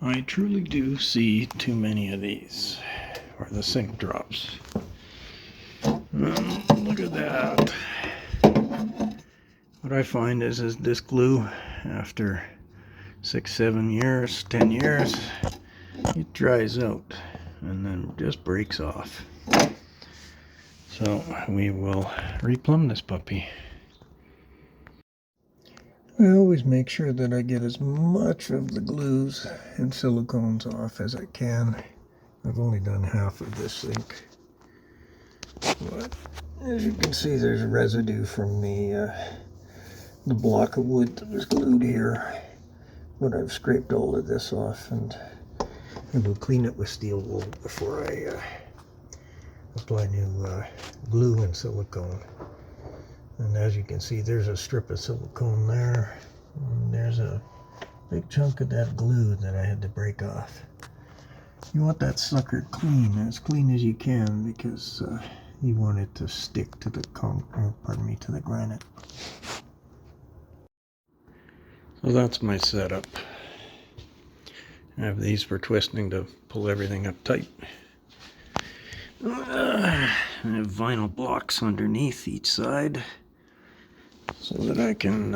I truly do see too many of these, where the sink drops. Look at that. What I find is this glue, after 6, 7 years, 10 years, it dries out and then just breaks off. So we will replumb this puppy. I always make sure that I get as much of the glues and silicones off as I can. I've only done half of this sink, but as you can see, there's residue from the block of wood that was glued here. But I've scraped all of this off, and I will clean it with steel wool before I apply new glue and silicone. And as you can see, there's a strip of silicone there, and there's a big chunk of that glue that I had to break off. You want that sucker clean, as clean as you can, because you want it to stick to the to the granite. So that's my setup. I have these for twisting to pull everything up tight. I have vinyl blocks underneath each side so that I can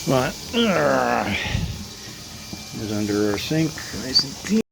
but is under our sink, nice and clean.